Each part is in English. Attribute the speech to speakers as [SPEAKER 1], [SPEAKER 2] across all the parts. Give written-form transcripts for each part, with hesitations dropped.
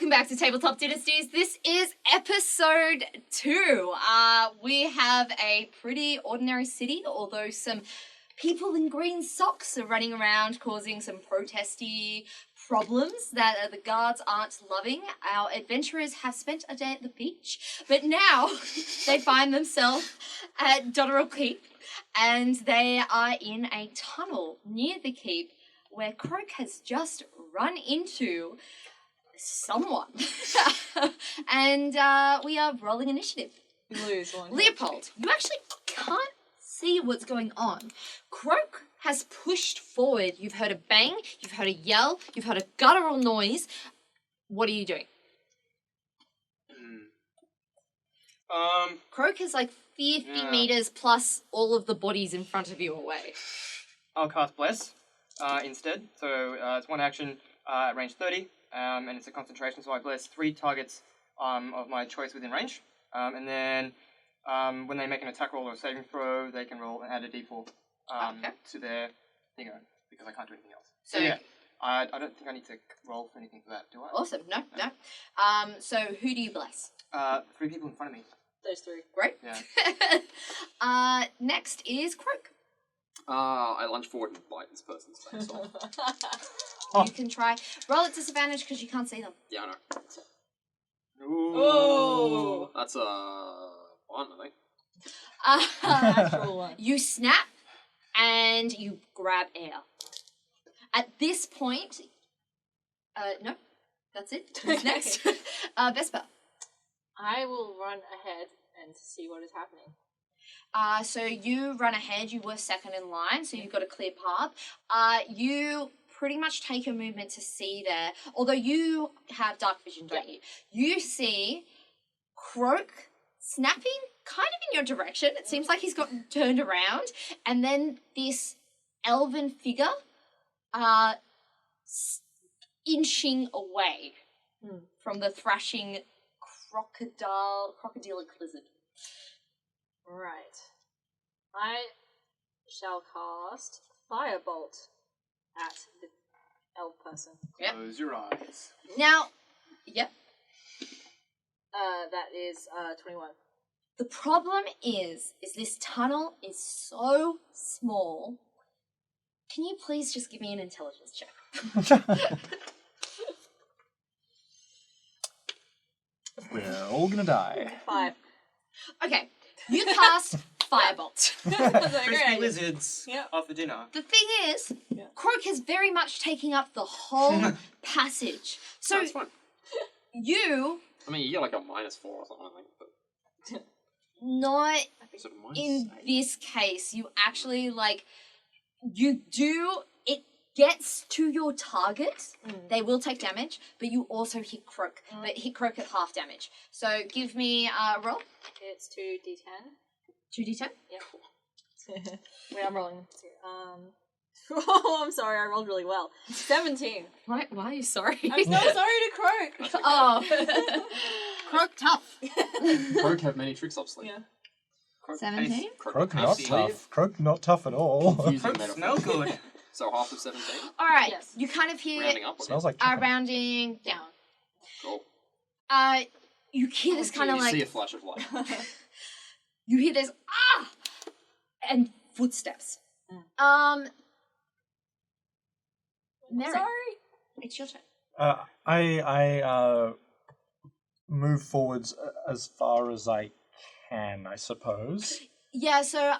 [SPEAKER 1] Welcome back to Tabletop Dynasties. This is episode 2. We have a pretty ordinary city, although some people in green socks are running around causing some protesty problems that the guards aren't loving. Our adventurers have spent a day at the beach, but now they find themselves at Krodwell Keep, and they are in a tunnel near the keep where Croak has just run into someone. And we are rolling initiative.
[SPEAKER 2] You lose one.
[SPEAKER 1] Leopold, you actually can't see what's going on. Croak has pushed forward. You've heard a bang, you've heard a yell, you've heard a guttural noise. What are you doing? Croak is like 50 meters plus all of the bodies in front of you away.
[SPEAKER 3] I'll cast Bless instead. So it's one action at range 30, and it's a concentration, so I bless 3 targets of my choice within range. And then when they make an attack roll or a saving throw, they can roll and add a d4 to their thingo, because I can't do anything else. So yeah, I don't think I need to roll for anything for that, do I?
[SPEAKER 1] Awesome. No. So who do you bless?
[SPEAKER 3] 3 people in front of me.
[SPEAKER 2] Those 3.
[SPEAKER 1] Great.
[SPEAKER 3] Yeah.
[SPEAKER 1] Next is Croak.
[SPEAKER 4] I lunge forward and bite this person's face off.
[SPEAKER 1] You can try. Roll at disadvantage because you can't see them.
[SPEAKER 4] Yeah, I know.
[SPEAKER 2] Ooh.
[SPEAKER 4] That's a 1, I think.
[SPEAKER 2] Natural one.
[SPEAKER 1] You snap and you grab air. At this point, no, that's it. Who's next? Vespa.
[SPEAKER 2] I will run ahead and see what is happening.
[SPEAKER 1] So you run ahead. You were second in line, so you've got a clear path. You pretty much take your movement to see there. Although you have dark vision, don't you? You see Croak snapping kind of in your direction. It seems like he's gotten turned around. And then this elven figure inching away from the thrashing crocodilic lizard.
[SPEAKER 2] Right. I shall cast Firebolt at the elf person.
[SPEAKER 1] Yep.
[SPEAKER 3] Close your eyes.
[SPEAKER 1] Now, yep.
[SPEAKER 2] That is 21.
[SPEAKER 1] The problem is this tunnel is so small. Can you please just give me an intelligence check?
[SPEAKER 5] We're all gonna die.
[SPEAKER 2] 5.
[SPEAKER 1] Okay, you cast Firebolt.
[SPEAKER 3] Crispy lizards
[SPEAKER 2] Yep.
[SPEAKER 3] after dinner.
[SPEAKER 1] The thing is, Croak is very much taking up the whole passage. So
[SPEAKER 4] That's fine.
[SPEAKER 1] you,
[SPEAKER 4] I mean, you get like a -4 or something, I think. But
[SPEAKER 1] not
[SPEAKER 4] sort of
[SPEAKER 1] in
[SPEAKER 4] -8.
[SPEAKER 1] this case, you actually it gets to your target. They will take damage, but you also hit Croak. But hit Croak at half damage. So give me a roll.
[SPEAKER 2] It's 2d10.
[SPEAKER 1] 2d10.
[SPEAKER 2] Yep. Wait, I'm rolling. Oh, I'm sorry, I rolled really well. 17.
[SPEAKER 1] Why are you sorry?
[SPEAKER 2] I'm so sorry to Croak.
[SPEAKER 1] Oh.
[SPEAKER 6] Croak tough.
[SPEAKER 4] Croak have many tricks up sleeve.
[SPEAKER 2] Yeah.
[SPEAKER 1] 17?
[SPEAKER 5] Croak not tough. Croak not tough at all.
[SPEAKER 4] Confusing
[SPEAKER 3] Croaks
[SPEAKER 4] metaphor.
[SPEAKER 3] smell good.
[SPEAKER 4] So half of 17?
[SPEAKER 1] All right.
[SPEAKER 2] Yes.
[SPEAKER 1] You kind of hear
[SPEAKER 4] Rounding up?
[SPEAKER 5] Smells like
[SPEAKER 1] are
[SPEAKER 5] chicken.
[SPEAKER 1] rounding down.
[SPEAKER 4] Cool.
[SPEAKER 1] You hear this kind of
[SPEAKER 4] You
[SPEAKER 1] like
[SPEAKER 4] see a flash of light.
[SPEAKER 1] you hear this and footsteps. Mary,
[SPEAKER 2] Sorry.
[SPEAKER 1] it's your turn.
[SPEAKER 5] I move forwards as far as I can, I suppose.
[SPEAKER 1] Yeah, so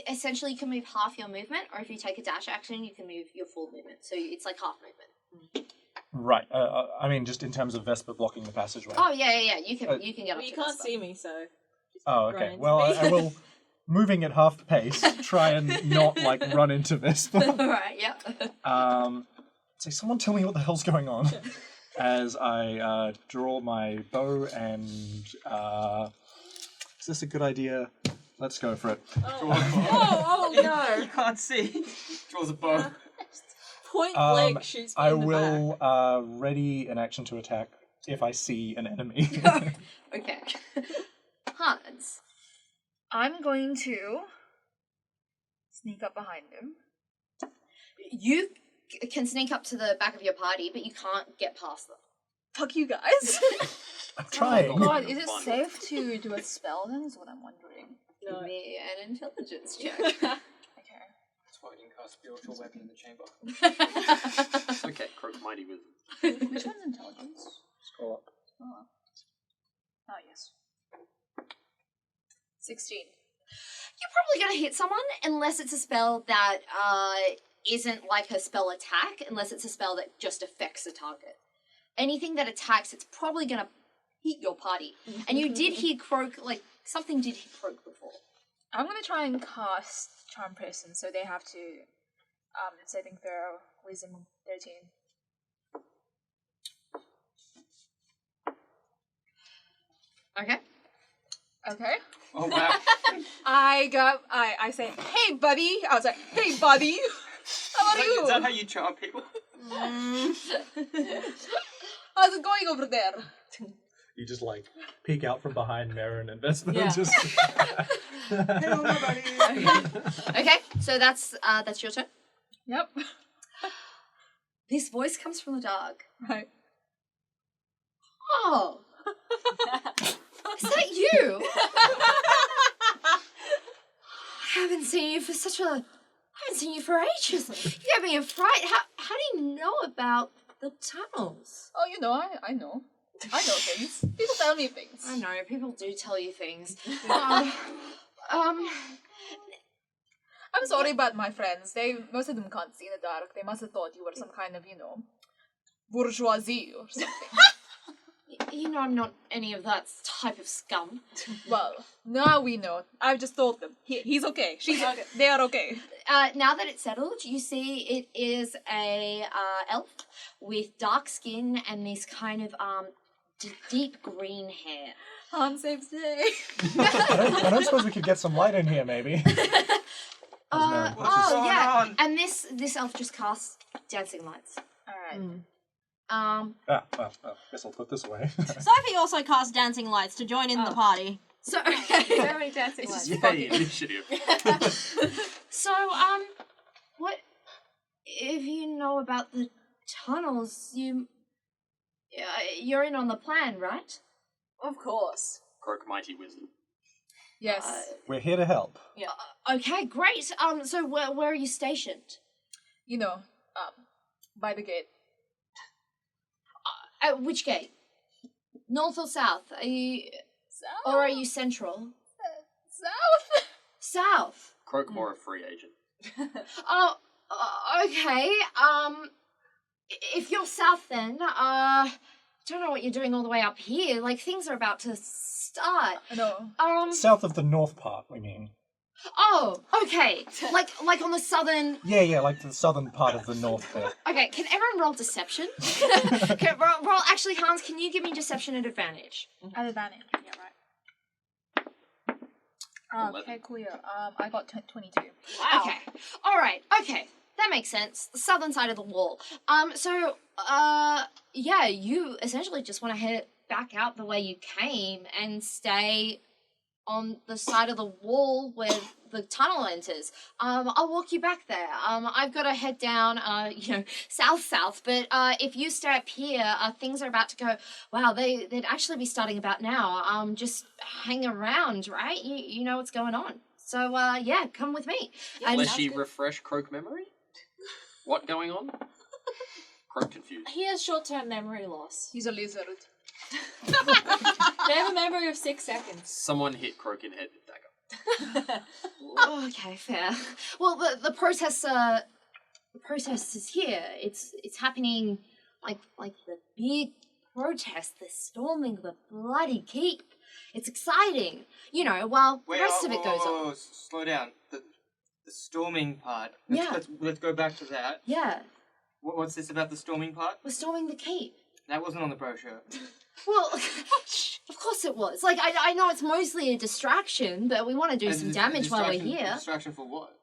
[SPEAKER 1] essentially you can move half your movement, or if you take a dash action, you can move your full movement. So it's like half movement.
[SPEAKER 5] Right. I mean, just in terms of Vespa blocking the passageway.
[SPEAKER 1] Oh yeah. You can get up.
[SPEAKER 2] Well,
[SPEAKER 1] to
[SPEAKER 2] you can't
[SPEAKER 1] this
[SPEAKER 2] see me, so. just
[SPEAKER 5] Oh,
[SPEAKER 2] run
[SPEAKER 5] okay.
[SPEAKER 2] into
[SPEAKER 5] Well,
[SPEAKER 2] me.
[SPEAKER 5] I will, moving at half pace, try and not run into Vespa.
[SPEAKER 1] All right. Yep.
[SPEAKER 5] So someone tell me what the hell's going on. As I draw my bow and is this a good idea? Let's go for it.
[SPEAKER 2] Oh no!
[SPEAKER 3] You can't see. Draws a bow.
[SPEAKER 2] Point blank shoots me
[SPEAKER 5] I
[SPEAKER 2] in the
[SPEAKER 5] will
[SPEAKER 2] back.
[SPEAKER 5] ready an action to attack if I see an enemy.
[SPEAKER 1] Okay. Hans, I'm going to sneak up behind him. You can sneak up to the back of your party, but you can't get past them.
[SPEAKER 2] fuck you guys.
[SPEAKER 5] I'm trying.
[SPEAKER 7] God, is it safe to do a spell then? Is what I'm wondering.
[SPEAKER 1] Give me an intelligence check.
[SPEAKER 7] Okay.
[SPEAKER 3] That's why I didn't cast spiritual weapon in the chamber.
[SPEAKER 4] Okay, Croak's mighty wizard.
[SPEAKER 7] Which one's intelligence?
[SPEAKER 5] Scroll up.
[SPEAKER 7] Oh. Oh, yes. 16.
[SPEAKER 1] You're probably gonna hit someone unless it's a spell that isn't like a spell attack, unless it's a spell that just affects a target. Anything that attacks, it's probably gonna hit your party. And you did hear Croak, like, something did hit Croak before.
[SPEAKER 7] I'm gonna try and cast Charm Person, so they have to saving throw Wisdom 13.
[SPEAKER 1] Okay.
[SPEAKER 7] Okay.
[SPEAKER 3] Oh wow.
[SPEAKER 2] I say, hey buddy. I was like, hey buddy. How are you?
[SPEAKER 3] Is that how you charm people?
[SPEAKER 2] How's it going over there?
[SPEAKER 5] You just like peek out from behind Marin and Vespa
[SPEAKER 2] Yeah.
[SPEAKER 5] and just. Hello, my buddy.
[SPEAKER 1] Okay, so that's your turn.
[SPEAKER 7] Yep.
[SPEAKER 1] This voice comes from the dark.
[SPEAKER 7] Right.
[SPEAKER 1] Oh. Is that you? I haven't seen you for ages. You gave me a fright. How do you know about the tunnels?
[SPEAKER 7] Oh, you know, I know. I know things. People tell me things.
[SPEAKER 1] I know, people do tell you things.
[SPEAKER 7] I'm sorry about my friends. Most of them can't see in the dark. They must have thought you were some kind of, bourgeoisie or something.
[SPEAKER 1] You know I'm not any of that type of scum.
[SPEAKER 7] Well, now we know. I've just told them. He's okay. She's okay. They are okay.
[SPEAKER 1] Now that it's settled, you see it is a elf with dark skin and this kind of deep green hair.
[SPEAKER 7] Han saves day.
[SPEAKER 5] I don't suppose we could get some light in here, maybe.
[SPEAKER 1] Oh
[SPEAKER 3] going
[SPEAKER 1] yeah,
[SPEAKER 3] on?
[SPEAKER 1] and this elf just casts dancing lights.
[SPEAKER 7] Alright.
[SPEAKER 5] Well, guess I'll put this away.
[SPEAKER 6] Sophie also cast dancing lights to join in the party.
[SPEAKER 1] So
[SPEAKER 7] Very many dancing lights.
[SPEAKER 4] Yay, initiative.
[SPEAKER 1] so what if you know about the tunnels? You're in on the plan, right?
[SPEAKER 2] Of course.
[SPEAKER 4] Croak mighty wizard.
[SPEAKER 7] Yes.
[SPEAKER 5] We're here to help.
[SPEAKER 1] Okay, great. So where are you stationed?
[SPEAKER 7] By the gate.
[SPEAKER 1] At which gate? North or south? Are you
[SPEAKER 7] South?
[SPEAKER 1] or are you central?
[SPEAKER 7] South?
[SPEAKER 1] South.
[SPEAKER 4] Croak more a free agent.
[SPEAKER 1] Oh, okay. If you're south, then don't know what you're doing all the way up here. Like things are about to start.
[SPEAKER 7] No.
[SPEAKER 5] South of the north part, we mean.
[SPEAKER 1] Oh, okay. Like on the southern.
[SPEAKER 5] Yeah, like the southern part of the north bit.
[SPEAKER 1] Okay, can everyone roll deception? roll. Actually, Hans, can you give me deception at advantage?
[SPEAKER 7] At advantage. Yeah, right. Okay, cool. Yeah. I got 22.
[SPEAKER 2] Wow.
[SPEAKER 1] Okay. All right. Okay. That makes sense. The southern side of the wall. So, yeah, you essentially just want to head back out the way you came and stay on the side of the wall where the tunnel enters. I'll walk you back there. I've got to head down, south, but if you stay up here, things are about to go, wow, they'd actually be starting about now. Just hang around, right? You know what's going on. So, yeah, come with me. And
[SPEAKER 4] Let she refresh Croak memory? What going on? Croak confused.
[SPEAKER 2] He has short-term memory loss.
[SPEAKER 7] He's a lizard.
[SPEAKER 2] They have a memory of 6 seconds.
[SPEAKER 4] Someone hit Croak in the head with dagger.
[SPEAKER 1] okay, fair. Well, the process is here. It's happening like the big protest, the storming the bloody keep. It's exciting, while the rest of it goes on.
[SPEAKER 3] Slow down. The storming part.
[SPEAKER 1] Yeah.
[SPEAKER 3] Let's go back to that.
[SPEAKER 1] Yeah,
[SPEAKER 3] What's this about the storming part?
[SPEAKER 1] we're storming the keep.
[SPEAKER 3] That wasn't on the brochure.
[SPEAKER 1] Well, of course it was. Like, I know it's mostly a distraction, but we want to do some damage while we're here.
[SPEAKER 3] Distraction for what?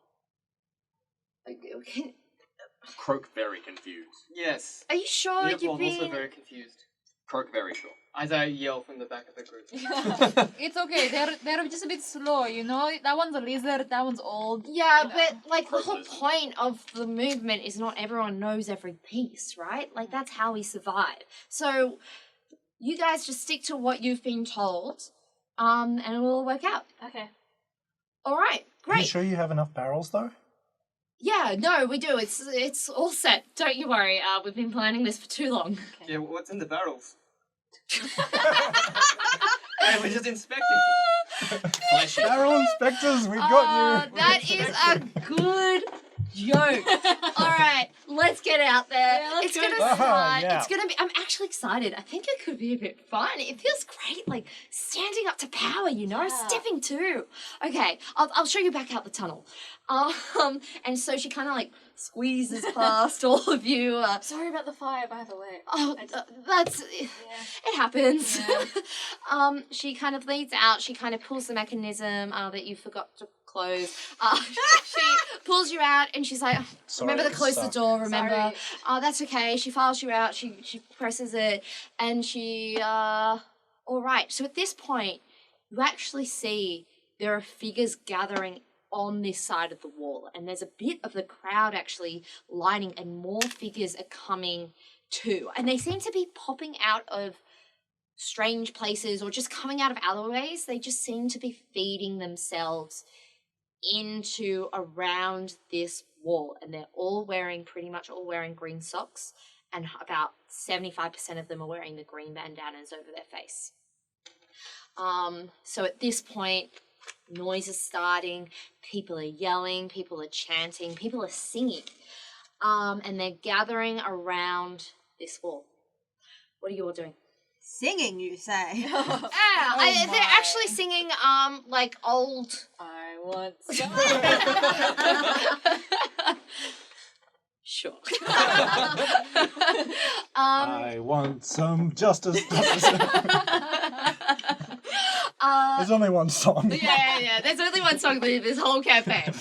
[SPEAKER 4] Croak very confused.
[SPEAKER 3] Yes.
[SPEAKER 1] Are you sure
[SPEAKER 3] Leopold
[SPEAKER 1] you've
[SPEAKER 3] also
[SPEAKER 1] been...
[SPEAKER 3] very confused.
[SPEAKER 4] Croak very sure.
[SPEAKER 3] As I yell from the back of the group.
[SPEAKER 7] It's okay. They're just a bit slow, That one's a lizard. That one's old.
[SPEAKER 1] Yeah,
[SPEAKER 7] you know.
[SPEAKER 1] but, like, the
[SPEAKER 4] Croak
[SPEAKER 1] whole
[SPEAKER 4] lizard.
[SPEAKER 1] point of the movement is not everyone knows every piece, right? Like, that's how we survive. So, you guys just stick to what you've been told, and it will all work out.
[SPEAKER 2] Okay.
[SPEAKER 1] All right,
[SPEAKER 5] Are you
[SPEAKER 1] great.
[SPEAKER 5] sure you have enough barrels, though?
[SPEAKER 1] Yeah, no, we do. It's all set. Don't you worry. We've been planning this for too long.
[SPEAKER 3] Yeah, what's in the barrels? Hey, we're just inspecting.
[SPEAKER 4] Fleshy.
[SPEAKER 5] Barrel inspectors, we got you.
[SPEAKER 1] That is a good joke. All right, let's get out there.
[SPEAKER 2] Yeah, let's
[SPEAKER 1] it's
[SPEAKER 2] go.
[SPEAKER 1] gonna start.
[SPEAKER 5] Yeah.
[SPEAKER 1] It's gonna be. I'm actually excited. I think it could be a bit fun. It feels great, like standing up to power. Stepping too. Okay, I'll show you back out the tunnel. And so she kind of like squeezes past all of you.
[SPEAKER 2] Sorry about the fire, by the way.
[SPEAKER 1] That's
[SPEAKER 2] Yeah.
[SPEAKER 1] it happens.
[SPEAKER 2] Yeah.
[SPEAKER 1] She kind of leads out. She kind of pulls the mechanism that you forgot to close. She pulls you out, and she's like,
[SPEAKER 5] Sorry,
[SPEAKER 1] "Remember to close the
[SPEAKER 5] suck.
[SPEAKER 1] door. Remember."
[SPEAKER 2] Sorry.
[SPEAKER 1] That's okay. She files you out. She presses it, and she. All right. So at this point, you actually see there are figures gathering on this side of the wall, and there's a bit of the crowd actually lining, and more figures are coming too, and they seem to be popping out of strange places or just coming out of alleyways. They just seem to be feeding themselves into around this wall, and they're pretty much all wearing green socks, and about 75% of them are wearing the green bandanas over their face. So at this point, noise is starting, people are yelling, people are chanting, people are singing, and they're gathering around this wall. What are you all doing?
[SPEAKER 6] Singing, you say?
[SPEAKER 1] They're actually singing like old.
[SPEAKER 2] I want some.
[SPEAKER 1] Sure.
[SPEAKER 5] I want some justice. There's only one song.
[SPEAKER 1] Yeah. There's only one song in this whole campaign.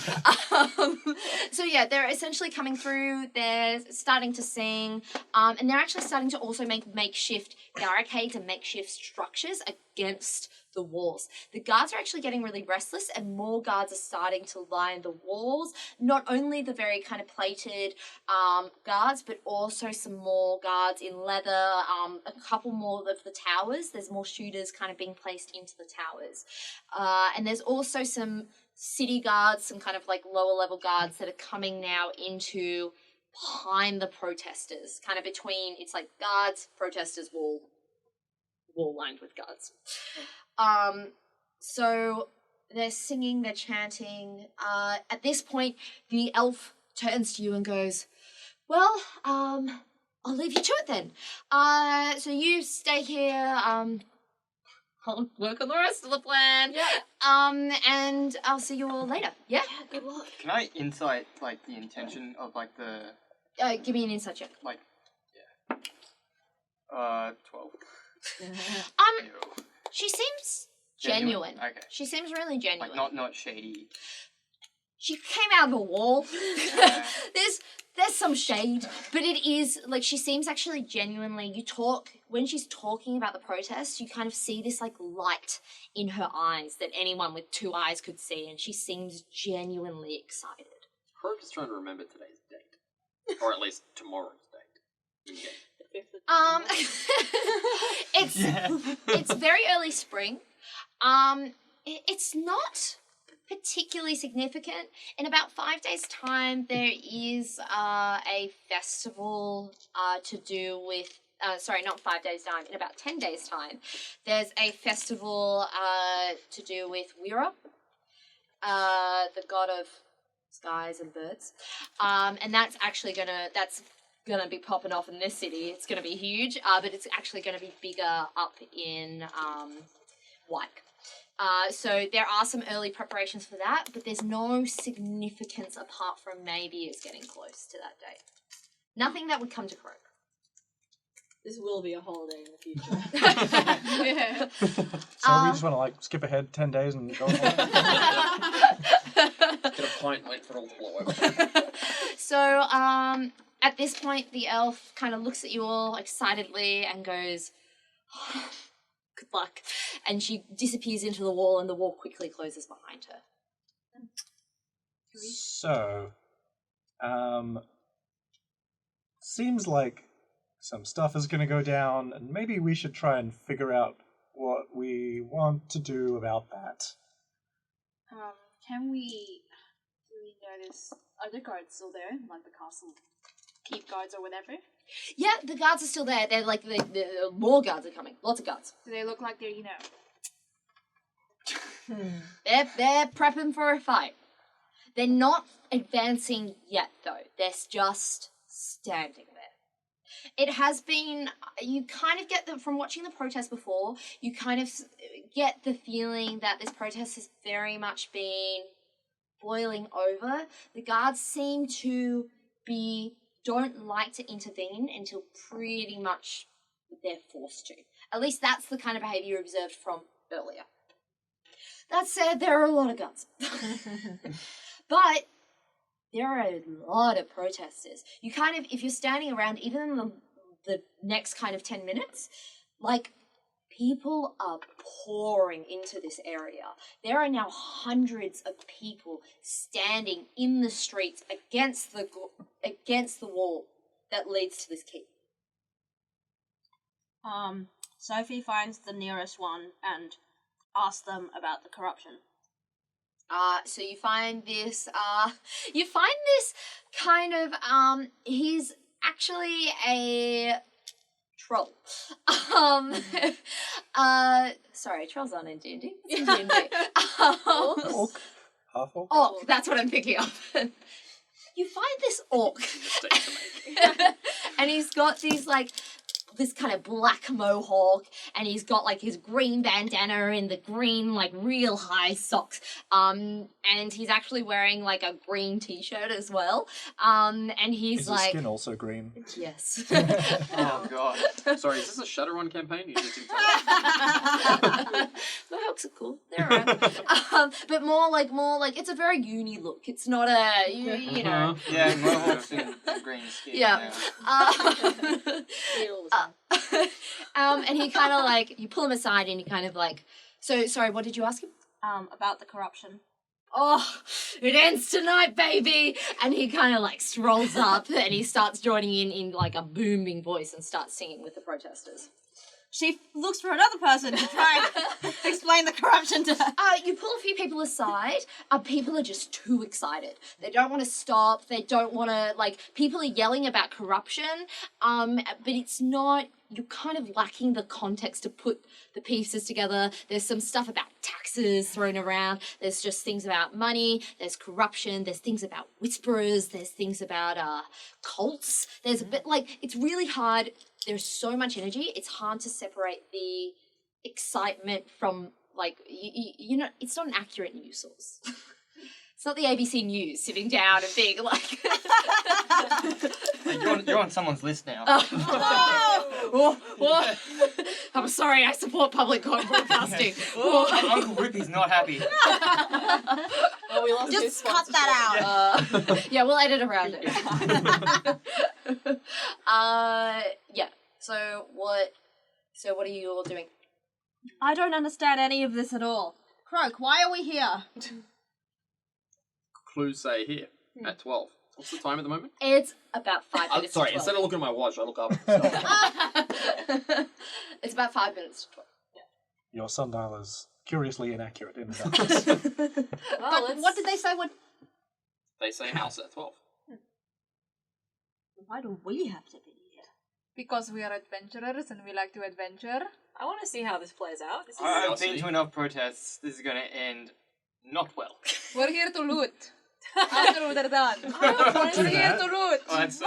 [SPEAKER 1] So yeah, they're essentially coming through. They're starting to sing, and they're actually starting to also make makeshift barricades and makeshift structures against the walls. The guards are actually getting really restless, and more guards are starting to line the walls. Not only the very kind of plated guards, but also some more guards in leather, a couple more of the towers. There's more shooters kind of being placed into the towers. And there's also some city guards, some kind of like lower level guards that are coming now into behind the protesters, kind of between, it's like guards, protesters, wall lined with guards. So they're singing, they're chanting. At this point, the elf turns to you and goes, "Well, I'll leave you to it then. So you stay here. I'll work on the rest of the plan.
[SPEAKER 2] Yeah.
[SPEAKER 1] And I'll see you all later. Yeah?
[SPEAKER 2] Yeah, good luck.
[SPEAKER 3] Can I insight like the intention of like the
[SPEAKER 1] Give me an insight check.
[SPEAKER 3] 12.
[SPEAKER 1] She seems
[SPEAKER 3] Genuine?
[SPEAKER 1] genuine.
[SPEAKER 3] Okay.
[SPEAKER 1] She seems really genuine.
[SPEAKER 3] Like not shady.
[SPEAKER 1] She came out of a wall.
[SPEAKER 3] Yeah.
[SPEAKER 1] There's some shade, but it is like she seems actually genuinely. When she's talking about the protest, you kind of see this like light in her eyes that anyone with two eyes could see, and she seems genuinely excited.
[SPEAKER 4] Herb is trying to remember today's date, or at least tomorrow's date. Okay.
[SPEAKER 1] It's very early spring. It's not particularly significant. In about 5 days' time, there is a festival to do with. Sorry, not 5 days' time. In about 10 days' time, there's a festival to do with Wira, the god of skies and birds, and that's actually gonna be popping off in this city. It's gonna be huge, but it's actually gonna be bigger up in Wyke. So there are some early preparations for that, but there's no significance apart from maybe it's getting close to that date. Nothing that would come to Croak.
[SPEAKER 2] This will be a holiday in the future.
[SPEAKER 5] So we just want to like skip ahead 10 days and go on.
[SPEAKER 4] Get a pint and wait for it all to blow over.
[SPEAKER 1] So at this point, the elf kind of looks at you all excitedly and goes, "Oh, good luck." And she disappears into the wall, and the wall quickly closes behind her.
[SPEAKER 5] So, seems like some stuff is going to go down, and maybe we should try and figure out what we want to do about that.
[SPEAKER 8] Do we notice, are the guards still there? Like the castle keep guards or whatever?
[SPEAKER 1] Yeah, the guards are still there. They're like, the more guards are coming. Lots of guards.
[SPEAKER 8] Do they look like they're,
[SPEAKER 1] They're prepping for a fight. They're not advancing yet, though. They're just standing there. It has been, you kind of get from watching the protest before, you kind of get the feeling that this protest has very much been boiling over. The guards seem to don't like to intervene until pretty much they're forced to. At least that's the kind of behavior observed from earlier. That said, there are a lot of guns. But there are a lot of protesters. You kind of, if you're standing around, even in the next kind of 10 minutes, like, people are pouring into this area. There are now hundreds of people standing in the streets against the wall that leads to this keep.
[SPEAKER 2] Sophie finds the nearest one and asks them about the corruption.
[SPEAKER 1] So you find this kind of, he's actually a troll. Sorry, trolls aren't in D&D. It's in D&D.
[SPEAKER 5] Orc? Half orc?
[SPEAKER 1] Orc, that's what I'm thinking of. You find this orc. And he's got these, like, this kind of black mohawk, and he's got, like, his green bandana and the green, like, real high socks. And he's actually wearing, like, a green t-shirt as well. And he's
[SPEAKER 5] Is
[SPEAKER 1] like...
[SPEAKER 5] his skin also green?
[SPEAKER 1] Yes.
[SPEAKER 3] Oh god.
[SPEAKER 4] Sorry, is this a Shadowrun campaign? You just didn't
[SPEAKER 1] Mohawks are cool. They're around. But more like, it's a very uni look. It's not a, you know.
[SPEAKER 3] Yeah, mohawks and green skin.
[SPEAKER 1] Yeah. And he kind of like, you pull him aside and he kind of like, so, sorry, what did you ask him?
[SPEAKER 2] About the corruption.
[SPEAKER 1] Oh, it ends tonight, baby! And he kind of like strolls up and he starts joining in like a booming voice and starts singing with the protesters.
[SPEAKER 2] She looks for another person to try and explain the corruption to her.
[SPEAKER 1] You pull a few people aside. People are just too excited. They don't want to stop. They don't want to, like, people are yelling about corruption, but it's not, you're kind of lacking the context to put the pieces together. There's some stuff about taxes thrown around. There's just things about money. There's corruption. There's things about whisperers. There's things about cults. There's a bit, like, it's really hard. There's so much energy, it's hard to separate the excitement from, like, you know, it's not an accurate news source. It's not the ABC News sitting down and being like...
[SPEAKER 3] You're on someone's list now.
[SPEAKER 1] Oh, I'm sorry, I support public broadcasting.
[SPEAKER 3] Uncle Rippy's not happy.
[SPEAKER 7] Oh, we lost his
[SPEAKER 2] Just cut
[SPEAKER 7] sponsorship.
[SPEAKER 2] that out.
[SPEAKER 1] Yeah, we'll edit around it. Yeah. So what are you all doing?
[SPEAKER 2] I don't understand any of this at all. Croak, why are we here?
[SPEAKER 4] Clues say here, at 12. What's the time at the moment?
[SPEAKER 1] It's about 5 minutes
[SPEAKER 4] Sorry,
[SPEAKER 1] to 12.
[SPEAKER 4] instead of looking at my watch, I look up.
[SPEAKER 1] It's about 5 minutes to 12.
[SPEAKER 5] Your sundial is curiously inaccurate in the darkness.
[SPEAKER 2] But what did they say?
[SPEAKER 4] They say house at 12.
[SPEAKER 2] Why do we have to be here?
[SPEAKER 7] Because we are adventurers and we like to adventure.
[SPEAKER 2] I want to see how this plays out. This is
[SPEAKER 3] I've been to enough protests. This is going to end not well.
[SPEAKER 7] We're here to loot. After they're done. We're here to loot.
[SPEAKER 3] Oh, that's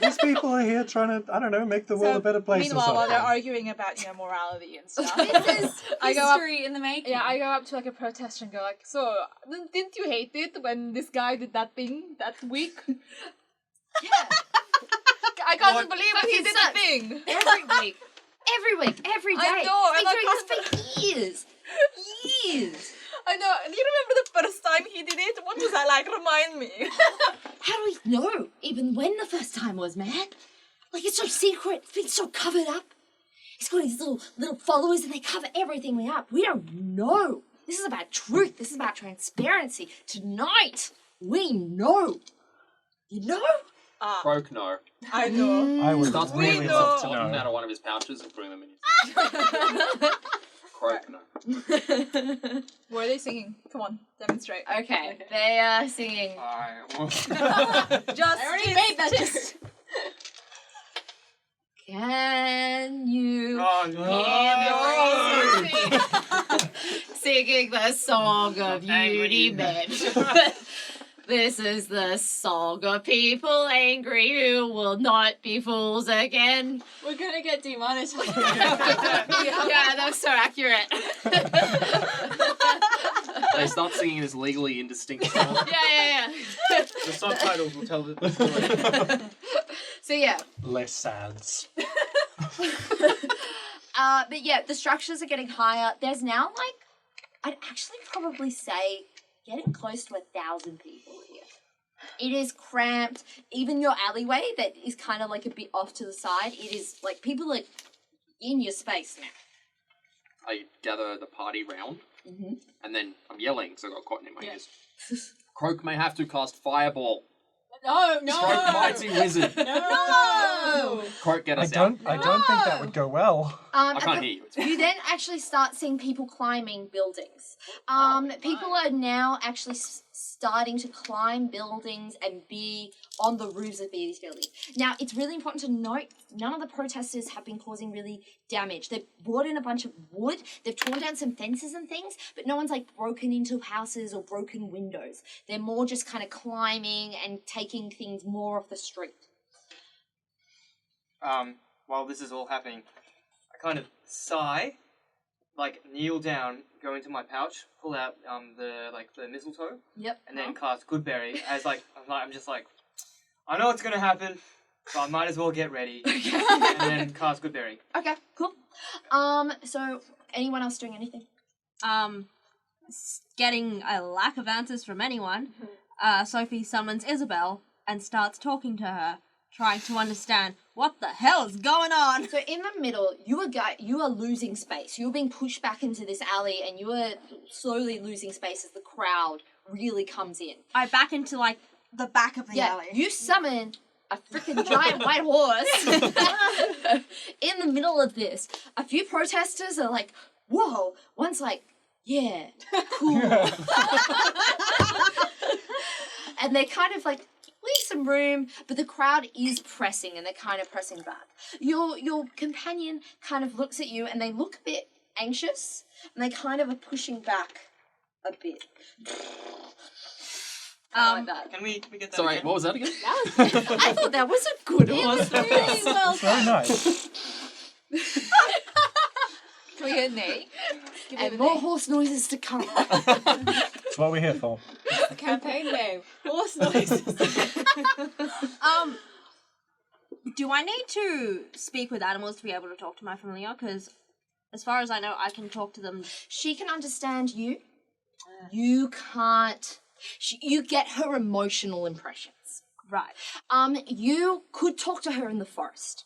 [SPEAKER 5] These people are here trying to, I don't know, make the world a better place or
[SPEAKER 7] Meanwhile,
[SPEAKER 5] something.
[SPEAKER 7] while they're arguing about, you know, morality and stuff.
[SPEAKER 8] This is
[SPEAKER 7] I go up-
[SPEAKER 8] history in the making.
[SPEAKER 7] Yeah, I go up to like a protester and go like, so, didn't you hate it when this guy did that thing that week?
[SPEAKER 1] Yeah.
[SPEAKER 7] I can't
[SPEAKER 3] What?
[SPEAKER 7] believe that he
[SPEAKER 1] Fucking
[SPEAKER 7] did
[SPEAKER 1] sucks.
[SPEAKER 7] a thing.
[SPEAKER 1] Every week, every day.
[SPEAKER 7] I know,
[SPEAKER 1] He's
[SPEAKER 7] and
[SPEAKER 1] been
[SPEAKER 7] I
[SPEAKER 1] doing this for years. Years.
[SPEAKER 7] I know. Do you remember the first time he did it? What was that like? Remind me.
[SPEAKER 1] How do we know even when the first time was, man? Like, it's so secret. It's been so covered up. He's got these little followers and they cover everything up. We don't know. This is about truth. This is about transparency. Tonight, we know. You know?
[SPEAKER 4] Croak, no.
[SPEAKER 7] I know.
[SPEAKER 5] I would
[SPEAKER 4] Starts
[SPEAKER 5] really
[SPEAKER 4] pulling
[SPEAKER 5] love
[SPEAKER 4] some
[SPEAKER 5] to
[SPEAKER 4] cotton
[SPEAKER 5] know.
[SPEAKER 4] out of one of his pouches and putting them in his. Croak, no.
[SPEAKER 7] What are they singing? Come on, demonstrate.
[SPEAKER 1] Okay, they are singing.
[SPEAKER 3] Alright, well,
[SPEAKER 7] Just
[SPEAKER 2] I already made that joke.
[SPEAKER 1] Can you
[SPEAKER 3] oh,
[SPEAKER 1] hear the singing the song of
[SPEAKER 3] Angry
[SPEAKER 1] beauty men? This is the song of people angry who will not be fools again.
[SPEAKER 2] We're gonna get demonetized.
[SPEAKER 1] Yeah, that's so accurate.
[SPEAKER 4] They start singing this legally indistinct song.
[SPEAKER 1] Yeah.
[SPEAKER 3] the subtitles will tell the story.
[SPEAKER 1] So yeah.
[SPEAKER 5] Less sads.
[SPEAKER 1] But yeah, the structures are getting higher. There's now I'd actually probably say getting close to 1,000 people here. It is cramped. Even your alleyway that is kind of like a bit off to the side, it is like people are in your space now.
[SPEAKER 4] I gather the party round,
[SPEAKER 1] Mm-hmm.
[SPEAKER 4] and then I'm yelling because I got cotton in my
[SPEAKER 1] Yeah.
[SPEAKER 4] ears. Croak may have to cast Fireball.
[SPEAKER 2] No.
[SPEAKER 4] Croak mighty wizard.
[SPEAKER 2] No.
[SPEAKER 4] Croak, get
[SPEAKER 5] I
[SPEAKER 4] us out.
[SPEAKER 5] don't think that would go well.
[SPEAKER 4] I can't hear you. It's fine.
[SPEAKER 1] You then actually start seeing people climbing buildings. People are now actually starting to climb buildings and be on the roofs of these buildings. Now, it's really important to note, none of the protesters have been causing really damage. They've brought in a bunch of wood, they've torn down some fences and things, but no one's broken into houses or broken windows. They're more just kind of climbing and taking things more off the street.
[SPEAKER 3] While this is all happening, I kind of sigh, kneel down, go into my pouch, pull out the mistletoe,
[SPEAKER 1] Yep.
[SPEAKER 3] and then cast Goodberry as I'm just I know what's gonna happen, so I might as well get ready, and then cast Goodberry.
[SPEAKER 1] Okay, cool. So anyone else doing anything?
[SPEAKER 9] Getting a lack of answers from anyone, Sophie summons Isabel and starts talking to her, trying to understand what the hell is going on.
[SPEAKER 1] So in the middle, you are losing space. You're being pushed back into this alley, and you are slowly losing space as the crowd really comes in.
[SPEAKER 9] I back into the back of the alley.
[SPEAKER 1] You summon a freaking giant white horse in the middle of this. A few protesters are like, "Whoa!" One's like, "Yeah, cool," and they kind of leave some room, but the crowd is pressing, and they're kind of pressing back. Your companion kind of looks at you, and they look a bit anxious, and they kind of are pushing back a bit. Like that.
[SPEAKER 3] Can we get that
[SPEAKER 4] Sorry,
[SPEAKER 3] again?
[SPEAKER 4] what was that again?
[SPEAKER 1] I thought that was a good horse.
[SPEAKER 2] Really well
[SPEAKER 5] Very nice.
[SPEAKER 7] Can we get an A? Give it
[SPEAKER 1] And
[SPEAKER 7] an
[SPEAKER 1] more
[SPEAKER 7] A.
[SPEAKER 1] horse noises to come.
[SPEAKER 5] That's what we're here for.
[SPEAKER 2] the campaign name. Horse noises.
[SPEAKER 9] Do I need to speak with animals to be able to talk to my familiar? Because as far as I know, I can talk to them.
[SPEAKER 1] She can understand you. You can't. You get her emotional impressions.
[SPEAKER 9] Right.
[SPEAKER 1] You could talk to her in the forest.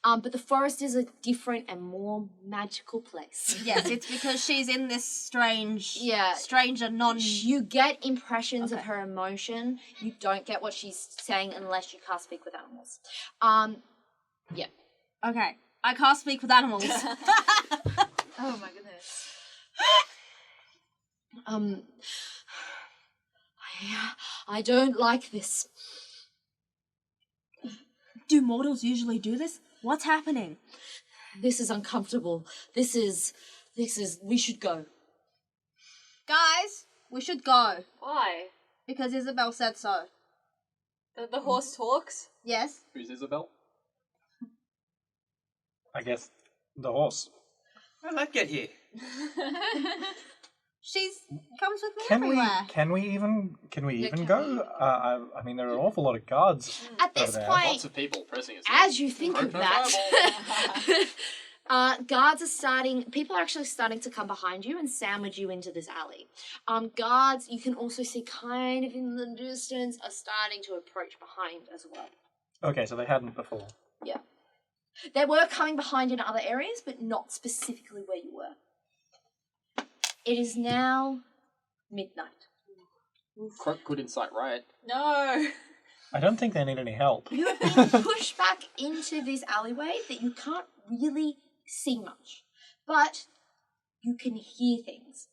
[SPEAKER 1] But the forest is a different and more magical place.
[SPEAKER 9] Yes, it's because she's in this strange,
[SPEAKER 1] Yeah.
[SPEAKER 9] strange and non...
[SPEAKER 1] You get impressions of
[SPEAKER 9] Okay.
[SPEAKER 1] her emotion. You don't get what she's saying unless you can't speak with animals.
[SPEAKER 9] Okay, I can't speak with animals.
[SPEAKER 7] Oh my goodness.
[SPEAKER 1] I don't like this.
[SPEAKER 9] Do mortals usually do this? What's happening?
[SPEAKER 1] This is uncomfortable. This is, we should go.
[SPEAKER 9] Guys, we should go.
[SPEAKER 2] Why?
[SPEAKER 9] Because Isabel said so.
[SPEAKER 2] The horse talks?
[SPEAKER 9] Yes?
[SPEAKER 4] Who's Isabel?
[SPEAKER 5] I guess the horse.
[SPEAKER 3] How did that get here?
[SPEAKER 9] She's comes with me
[SPEAKER 5] Can
[SPEAKER 9] everywhere.
[SPEAKER 5] we even
[SPEAKER 1] can
[SPEAKER 5] go? I mean, there are an awful lot of guards.
[SPEAKER 1] At
[SPEAKER 5] over
[SPEAKER 1] this
[SPEAKER 5] there.
[SPEAKER 1] point,
[SPEAKER 4] Lots of people pressing us.
[SPEAKER 1] as you think of
[SPEAKER 4] No
[SPEAKER 1] that, guards are starting, people are actually starting to come behind you and sandwich you into this alley. Guards, you can also see kind of in the distance, are starting to approach behind as well.
[SPEAKER 5] Okay, so they hadn't before.
[SPEAKER 1] Yeah. They were coming behind in other areas, but not specifically where you were. It is now midnight.
[SPEAKER 4] Croak could incite riot.
[SPEAKER 2] No.
[SPEAKER 5] I don't think they need any help.
[SPEAKER 1] You have been pushed back into this alleyway that you can't really see much, but you can hear things.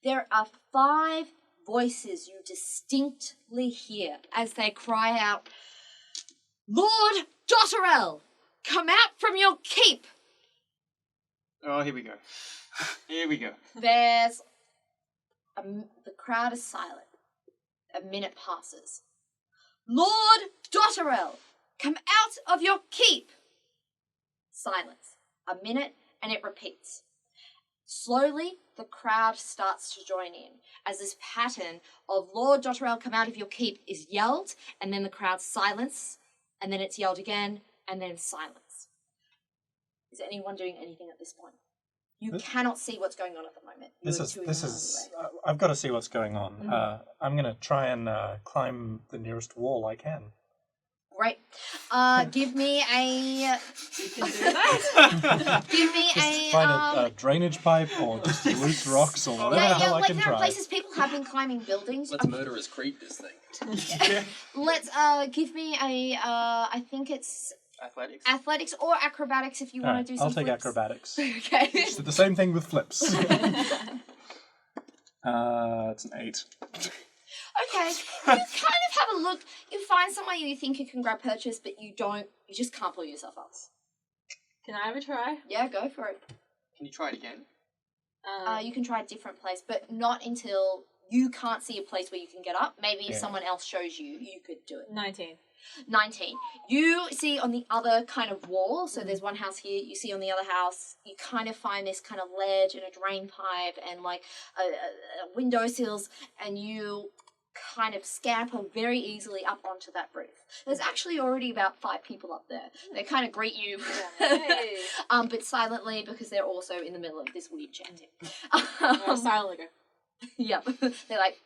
[SPEAKER 1] There are 5 voices you distinctly hear as they cry out, "Lord Dotterell, come out from your keep!"
[SPEAKER 3] Oh, here we go. Here we go.
[SPEAKER 1] There's the crowd is silent. A minute passes. "Lord Dotterell, come out of your keep!" Silence. A minute, and it repeats. Slowly, the crowd starts to join in as this pattern of "Lord Dotterell, come out of your keep" is yelled, and then the crowd silence, and then it's yelled again, and then silence. Is anyone doing anything at this point? You cannot see what's going on at the moment.
[SPEAKER 5] I've got to see what's going on.
[SPEAKER 1] Mm-hmm.
[SPEAKER 5] I'm going to try and climb the nearest wall I can.
[SPEAKER 1] Great. Give me a.
[SPEAKER 2] You can do that.
[SPEAKER 1] Give me
[SPEAKER 5] Just find a drainage pipe or just loose rocks or whatever the hell I
[SPEAKER 1] like
[SPEAKER 5] can
[SPEAKER 1] there are
[SPEAKER 5] try.
[SPEAKER 1] places people have been climbing buildings.
[SPEAKER 4] Let's murderous creep this thing.
[SPEAKER 1] Let's give me a. I think it's
[SPEAKER 3] Athletics.
[SPEAKER 1] athletics or acrobatics if you want
[SPEAKER 5] Alright,
[SPEAKER 1] to do some.
[SPEAKER 5] I'll take
[SPEAKER 1] flips.
[SPEAKER 5] acrobatics.
[SPEAKER 1] Okay.
[SPEAKER 5] It's the same thing with flips. It's an 8.
[SPEAKER 1] Okay. You kind of have a look. You find somewhere you think you can grab purchase, but you don't. You just can't pull yourself up.
[SPEAKER 2] Can I have a try?
[SPEAKER 1] Yeah, go for it.
[SPEAKER 3] Can you try it again?
[SPEAKER 1] You can try a different place, but not until you can't see a place where you can get up. Maybe if
[SPEAKER 5] Yeah.
[SPEAKER 1] someone else shows you, you could do it.
[SPEAKER 2] 19.
[SPEAKER 1] 19. You see on the other kind of wall, so there's one house here, you see on the other house, you kind of find this kind of ledge and a drain pipe and like a windowsills, and you kind of scamper very easily up onto that roof. There's actually already about 5 people up there. They kind of greet you,
[SPEAKER 2] Hey.
[SPEAKER 1] but silently because they're also in the middle of this weird chanting.
[SPEAKER 2] Silently go.
[SPEAKER 1] Yep. They're like,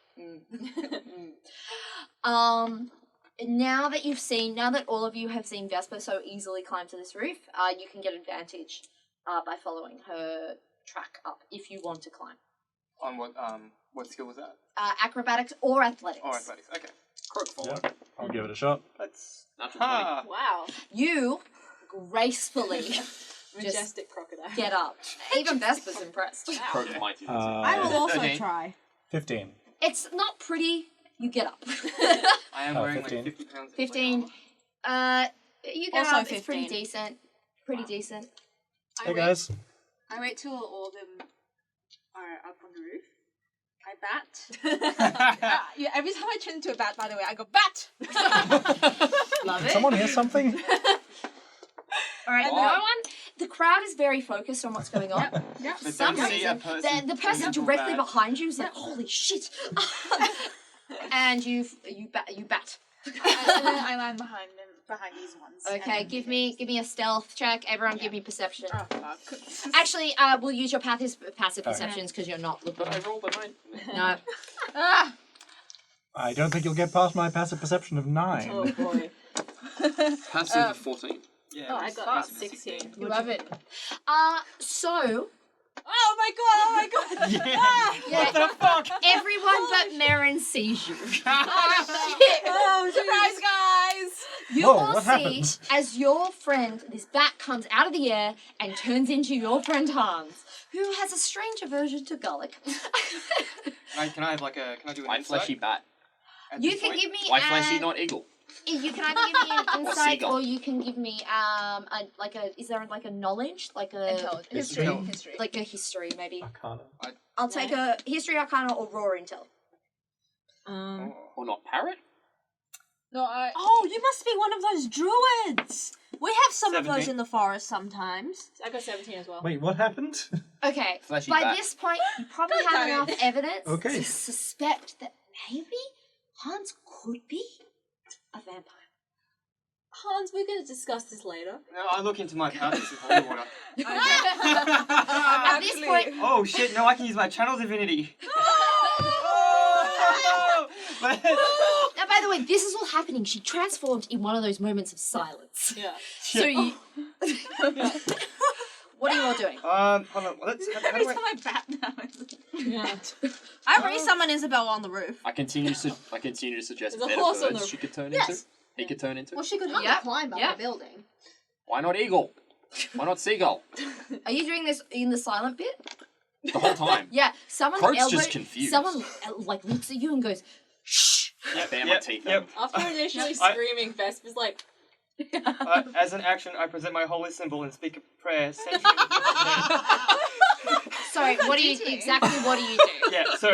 [SPEAKER 1] now that all of you have seen Vespa so easily climb to this roof, you can get advantage by following her track up if you want to climb.
[SPEAKER 3] On what skill was that?
[SPEAKER 1] Acrobatics or athletics.
[SPEAKER 3] Oh, athletics. Okay.
[SPEAKER 4] Crook follow.
[SPEAKER 5] Yeah, I'll give it a shot.
[SPEAKER 3] Let's.
[SPEAKER 4] Natural
[SPEAKER 3] Ha!
[SPEAKER 2] Wow.
[SPEAKER 1] You gracefully
[SPEAKER 2] Majestic crocodile.
[SPEAKER 1] get up. Even Vespa's impressed.
[SPEAKER 4] 20. Crook mighty.
[SPEAKER 9] I will also
[SPEAKER 3] 13.
[SPEAKER 9] try.
[SPEAKER 5] 15.
[SPEAKER 1] It's not pretty. You get up.
[SPEAKER 3] I am wearing
[SPEAKER 5] 15.
[SPEAKER 3] like 50 pounds. of
[SPEAKER 1] 15.
[SPEAKER 3] weight
[SPEAKER 1] You get
[SPEAKER 9] Also
[SPEAKER 1] up. It's pretty
[SPEAKER 9] 15.
[SPEAKER 1] decent. Pretty decent.
[SPEAKER 5] Hey guys.
[SPEAKER 8] I wait till all of them are up on the roof. I bat.
[SPEAKER 7] Yeah, every time I turn into a bat, by the way, I go bat.
[SPEAKER 1] Love
[SPEAKER 5] Did
[SPEAKER 1] it.
[SPEAKER 5] someone hear something?
[SPEAKER 1] All right, no one. The crowd is very focused on what's going on.
[SPEAKER 8] Yeah.
[SPEAKER 1] For
[SPEAKER 3] But
[SPEAKER 1] some
[SPEAKER 3] don't see a
[SPEAKER 1] reason,
[SPEAKER 3] person
[SPEAKER 1] the person
[SPEAKER 3] turning
[SPEAKER 1] directly
[SPEAKER 3] into a bat.
[SPEAKER 1] behind you is like, "Holy shit!" And you bat.
[SPEAKER 7] And then I land behind them, behind these ones.
[SPEAKER 1] Okay,
[SPEAKER 7] and
[SPEAKER 1] give me a stealth check. Everyone, give me perception.
[SPEAKER 7] Oh fuck.
[SPEAKER 1] Actually, we'll use your passive
[SPEAKER 5] Okay.
[SPEAKER 1] perceptions because you're not looking.
[SPEAKER 4] But I rolled a 9.
[SPEAKER 1] No.
[SPEAKER 7] Ah!
[SPEAKER 5] I don't think you'll get past my passive perception of 9.
[SPEAKER 2] Oh boy.
[SPEAKER 4] Passive 14.
[SPEAKER 3] Yeah.
[SPEAKER 2] Oh, I
[SPEAKER 3] it's
[SPEAKER 2] got
[SPEAKER 3] fast.
[SPEAKER 2] 16.
[SPEAKER 7] You love it.
[SPEAKER 1] So
[SPEAKER 2] Oh my god, oh my god!
[SPEAKER 3] Yeah.
[SPEAKER 1] yeah,
[SPEAKER 3] What the fuck?
[SPEAKER 1] everyone but Marin sees you.
[SPEAKER 2] Oh,
[SPEAKER 7] Surprise, guys!
[SPEAKER 1] You
[SPEAKER 5] Whoa,
[SPEAKER 1] all
[SPEAKER 5] what
[SPEAKER 1] see
[SPEAKER 5] happened?
[SPEAKER 1] as your friend, this bat comes out of the air and turns into your friend Hans, who has a strange aversion to garlic.
[SPEAKER 3] Can I have like a? Can I do an
[SPEAKER 4] Why
[SPEAKER 3] insight
[SPEAKER 4] fleshy bat?
[SPEAKER 3] at
[SPEAKER 1] You
[SPEAKER 3] this
[SPEAKER 1] can
[SPEAKER 3] point?
[SPEAKER 1] give me
[SPEAKER 4] Why fleshy, not eagle?
[SPEAKER 1] You can either give me an insight
[SPEAKER 4] seagull.
[SPEAKER 1] or you can give me is there like a knowledge, like a
[SPEAKER 7] Intelligence. History.
[SPEAKER 3] History.
[SPEAKER 7] History.
[SPEAKER 1] like a history maybe.
[SPEAKER 5] Arcana.
[SPEAKER 1] I'll take a history, arcana, or raw intel.
[SPEAKER 3] Oh.
[SPEAKER 4] Or not parrot?
[SPEAKER 7] No, I.
[SPEAKER 9] Oh, you must be one of those druids. We have some of those
[SPEAKER 3] 17.
[SPEAKER 9] in the forest sometimes.
[SPEAKER 2] I got 17 as well.
[SPEAKER 5] Wait, what happened?
[SPEAKER 1] Okay,
[SPEAKER 4] Fleshy
[SPEAKER 1] by
[SPEAKER 4] bat.
[SPEAKER 1] this point, you probably
[SPEAKER 7] Don't
[SPEAKER 1] have
[SPEAKER 7] die.
[SPEAKER 1] enough evidence
[SPEAKER 5] Okay.
[SPEAKER 1] to suspect that maybe Hans could be a vampire.
[SPEAKER 2] Hans, we're going to discuss this later.
[SPEAKER 3] No, I look into my pouch for some holy water.
[SPEAKER 1] At this point,
[SPEAKER 3] Oh shit! No, I can use my channel divinity. But-
[SPEAKER 1] now by the way, this is all happening. She transformed in one of those moments of silence.
[SPEAKER 2] Yeah.
[SPEAKER 1] So you. What are you all doing?
[SPEAKER 3] hold on. Let's. How
[SPEAKER 7] Every
[SPEAKER 3] do I-
[SPEAKER 7] time I bat now.
[SPEAKER 2] Yeah.
[SPEAKER 9] I re-summon Isabel on the roof.
[SPEAKER 4] I continue to suggest
[SPEAKER 2] There's a horse on
[SPEAKER 4] birds
[SPEAKER 2] the-
[SPEAKER 4] she could turn
[SPEAKER 1] Yes.
[SPEAKER 4] into. he could turn into?
[SPEAKER 9] Well, she could hunt
[SPEAKER 1] Yep,
[SPEAKER 9] to climb up
[SPEAKER 1] yep.
[SPEAKER 9] the building.
[SPEAKER 4] Why not eagle? Why not seagull?
[SPEAKER 1] Are you doing this in the silent bit?
[SPEAKER 4] The whole time.
[SPEAKER 1] Yeah, someone
[SPEAKER 4] Croak's just confused.
[SPEAKER 1] Someone like looks at you and goes, "Shh."
[SPEAKER 3] Yep,
[SPEAKER 4] Bare my
[SPEAKER 3] yep,
[SPEAKER 4] teeth
[SPEAKER 3] yep.
[SPEAKER 2] After initially
[SPEAKER 3] I-
[SPEAKER 2] screaming, Vesper's like,
[SPEAKER 3] As an action, I present my holy symbol and speak a prayer. Centering
[SPEAKER 1] Sorry, what do you exactly? What do you do?
[SPEAKER 3] yeah, so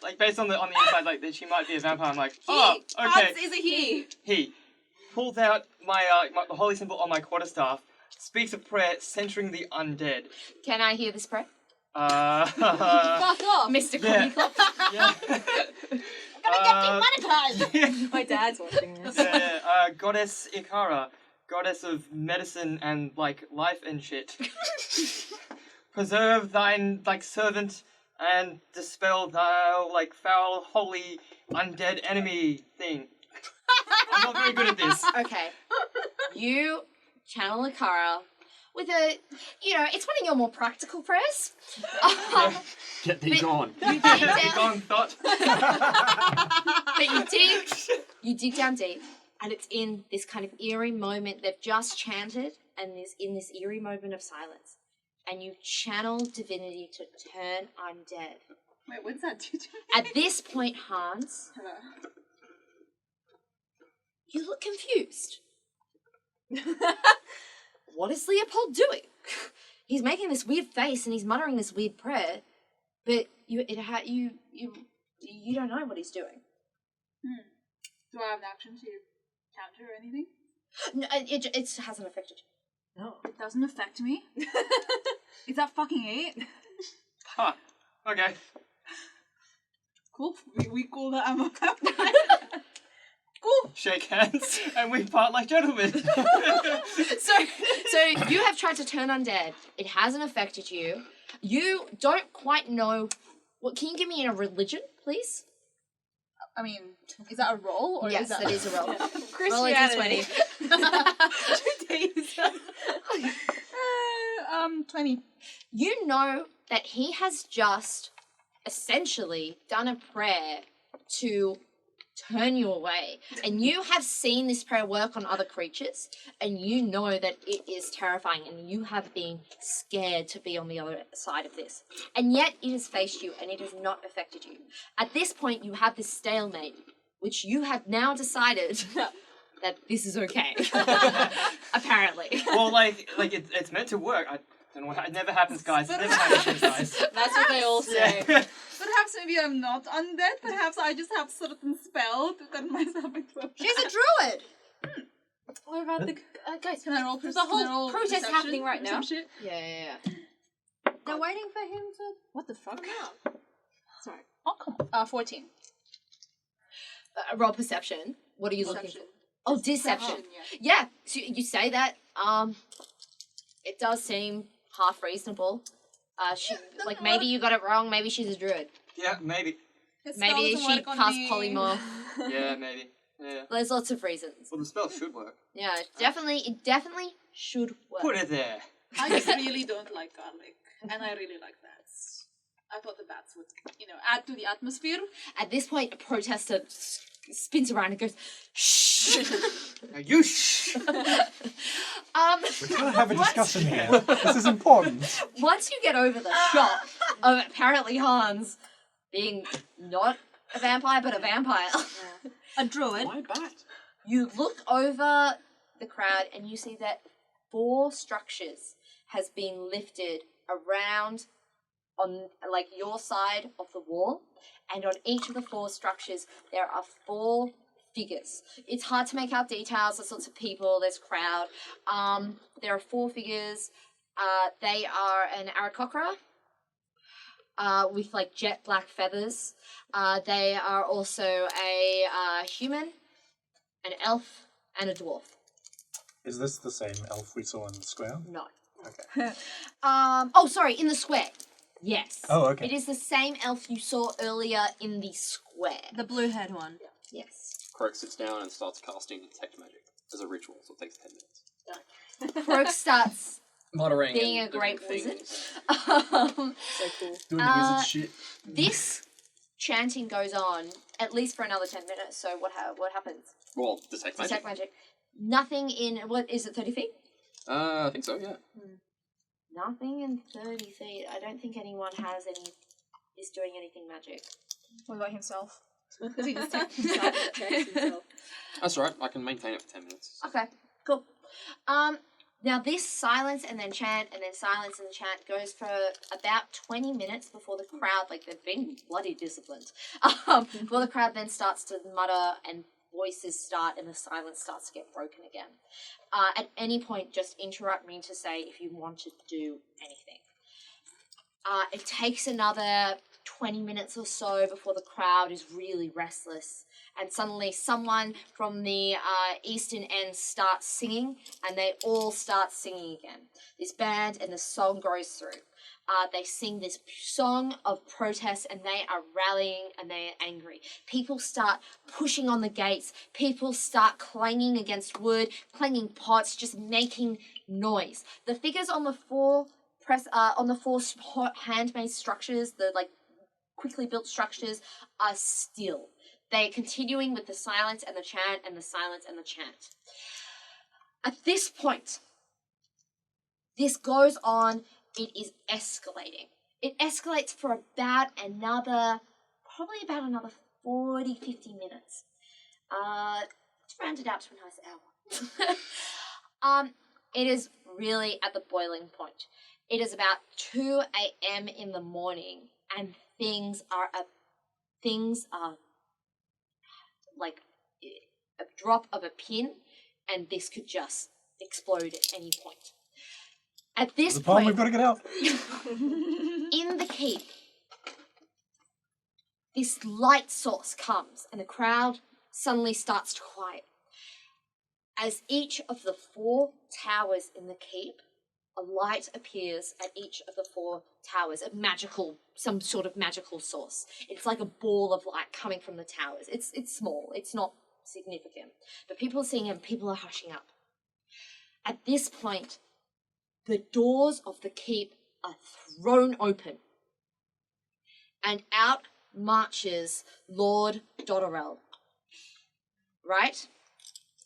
[SPEAKER 3] like based on the inside, like that she might be a vampire. I'm like, oh, okay.
[SPEAKER 7] Hans is a he.
[SPEAKER 3] He pulls out the holy symbol on my quarterstaff, speaks a prayer centering the undead.
[SPEAKER 1] Can I hear this prayer,
[SPEAKER 2] fuck off.
[SPEAKER 1] Mr.
[SPEAKER 3] Yeah.
[SPEAKER 1] Comic
[SPEAKER 3] Yeah.
[SPEAKER 9] Gonna get demonetized!
[SPEAKER 2] My dad's watching this.
[SPEAKER 3] Goddess Ikara, goddess of medicine and like life and shit. Preserve thine like servant and dispel thou like foul holy undead enemy thing. I'm not very good at this.
[SPEAKER 1] Okay. You channel Ikara with a, it's one of your more practical prayers.
[SPEAKER 4] Get thee
[SPEAKER 1] But-
[SPEAKER 4] gone.
[SPEAKER 1] You dig
[SPEAKER 3] Be
[SPEAKER 1] down,
[SPEAKER 3] gone, thought.
[SPEAKER 1] but you dig down deep, and it's in this kind of eerie moment. They've just chanted, and is in this eerie moment of silence, and you channel divinity to turn undead.
[SPEAKER 7] Wait, what's that do?
[SPEAKER 1] At this point, Hans, you look confused. What is Leopold doing? He's making this weird face and he's muttering this weird prayer, but you don't know what he's doing.
[SPEAKER 7] Do I have an action to counter or anything?
[SPEAKER 1] No, it hasn't affected you.
[SPEAKER 2] No.
[SPEAKER 7] It doesn't affect me. Is that fucking 8?
[SPEAKER 3] Huh. Okay.
[SPEAKER 7] Cool. We cool that I'm okay.
[SPEAKER 1] Cool.
[SPEAKER 3] Shake hands and we part like gentlemen.
[SPEAKER 1] So you have tried to turn undead. It hasn't affected you. You don't quite know. What? Can you give me a religion, please?
[SPEAKER 7] I mean, is that a roll or
[SPEAKER 1] Yes,
[SPEAKER 7] is that
[SPEAKER 1] it is a roll. Roll a
[SPEAKER 2] Christianity.
[SPEAKER 1] d20.
[SPEAKER 7] 20.
[SPEAKER 1] You know that he has just essentially done a prayer to turn you away. And you have seen this prayer work on other creatures, and you know that it is terrifying, and you have been scared to be on the other side of this. And yet it has faced you, and it has not affected you. At this point, you have this stalemate, which you have now decided that this is okay. Apparently.
[SPEAKER 3] Well, like it's meant to work. I don't know what. It never happens, guys. It never happens, guys.
[SPEAKER 2] That's what they all say.
[SPEAKER 3] Yeah.
[SPEAKER 7] Perhaps maybe I'm not undead. Perhaps I just have certain spell to cut myself into.
[SPEAKER 9] She's a druid!
[SPEAKER 2] What about the guys?
[SPEAKER 7] Can I roll?
[SPEAKER 2] There's a whole protest
[SPEAKER 7] perception
[SPEAKER 2] happening right
[SPEAKER 7] or
[SPEAKER 2] now.
[SPEAKER 7] some shit?
[SPEAKER 1] Yeah.
[SPEAKER 9] They're waiting for him to...
[SPEAKER 2] What the fuck?
[SPEAKER 7] Sorry. Oh, come on. 14.
[SPEAKER 1] Roll perception. What are you looking
[SPEAKER 7] Perception.
[SPEAKER 1] for? Oh, deception.
[SPEAKER 7] Yeah.
[SPEAKER 1] Yeah, so you say that. It does seem half reasonable.
[SPEAKER 7] doesn't
[SPEAKER 1] Maybe
[SPEAKER 7] work.
[SPEAKER 1] you got it wrong. Maybe she's a druid.
[SPEAKER 3] Yeah, maybe.
[SPEAKER 7] His spell
[SPEAKER 1] Maybe
[SPEAKER 7] doesn't
[SPEAKER 1] she
[SPEAKER 7] work on
[SPEAKER 1] cast
[SPEAKER 7] me.
[SPEAKER 1] polymorph.
[SPEAKER 3] Yeah, maybe. Yeah.
[SPEAKER 1] There's lots of reasons.
[SPEAKER 3] Well, the spell should work.
[SPEAKER 1] Yeah, it definitely should work.
[SPEAKER 3] Put it there.
[SPEAKER 7] I just really don't like garlic, and I really like bats. I thought the bats would, add to the atmosphere.
[SPEAKER 1] At this point, a protester spins around and goes, "Shh."
[SPEAKER 3] Now you shh.
[SPEAKER 5] We're trying to have a discussion here. This is important.
[SPEAKER 1] Once you get over the shock of apparently Hans being not a vampire but a vampire,
[SPEAKER 9] A druid.
[SPEAKER 4] Why bat?
[SPEAKER 1] you look over the crowd and you see that 4 structures has been lifted around on your side of the wall, and on each of the 4 structures there are 4 figures. It's hard to make out details. There's lots of people. There's crowd. There are 4 figures. They are an Aarakocra with jet black feathers. They are also a human, an elf, and a dwarf.
[SPEAKER 5] Is this the same elf we saw in the square?
[SPEAKER 1] No.
[SPEAKER 5] Okay.
[SPEAKER 1] In the square. Yes.
[SPEAKER 5] Oh, okay.
[SPEAKER 1] It is the same elf you saw earlier in the square.
[SPEAKER 9] The blue-haired one.
[SPEAKER 1] Yes.
[SPEAKER 4] Croak sits down and starts casting Detect Magic as a ritual, so it takes 10 minutes.
[SPEAKER 1] Croak starts
[SPEAKER 4] Muttering
[SPEAKER 1] being
[SPEAKER 4] and
[SPEAKER 1] a great
[SPEAKER 4] doing
[SPEAKER 1] wizard.
[SPEAKER 4] things.
[SPEAKER 1] Um,
[SPEAKER 2] So cool.
[SPEAKER 5] Doing
[SPEAKER 1] Uh,
[SPEAKER 5] wizard shit.
[SPEAKER 1] this chanting goes on at least for another 10 minutes. So what happens?
[SPEAKER 4] Well, detect magic.
[SPEAKER 1] Detect magic. Nothing in what is it? 30 feet.
[SPEAKER 4] I think so. Yeah.
[SPEAKER 1] Nothing in 30 feet. I don't think anyone is doing anything magic.
[SPEAKER 7] What about himself? Does he just
[SPEAKER 2] Checks himself.
[SPEAKER 4] That's all right. I can maintain it for 10 minutes.
[SPEAKER 1] Okay, cool. Now this silence and then chant and then silence and chant goes for about 20 minutes before the crowd, like they've been bloody disciplined, before the crowd then starts to mutter and voices start and the silence starts to get broken again. At any point, just interrupt me to say if you want to do anything. It takes another 20 minutes or so before the crowd is really restless. And suddenly someone from the eastern end starts singing, and they all start singing again. This band and the song goes through. They sing this song of protest, and they are rallying, and they are angry. People start pushing on the gates. People start clanging against wood, clanging pots, just making noise. The figures on the four handmade structures, the like quickly built structures, are still. They're continuing with the silence and the chant and the silence and the chant. At this point, this goes on, it is escalating. It escalates for about another 40, 50 minutes. Let's round it out to a nice hour. It is really at the boiling point. It is about 2 a.m. in the morning, and things are like a drop of a pin, and this could just explode at any point. At this point,
[SPEAKER 5] we've got to get out.
[SPEAKER 1] in the keep, this light source comes, and the crowd suddenly starts to quiet. As each of the 4 towers in the keep, a light appears at each of the 4 towers, some sort of magical source. It's like a ball of light coming from the towers. It's small, it's not significant. But people are seeing it and people are hushing up. At this point, the doors of the keep are thrown open, and out marches Lord Dotterell, right?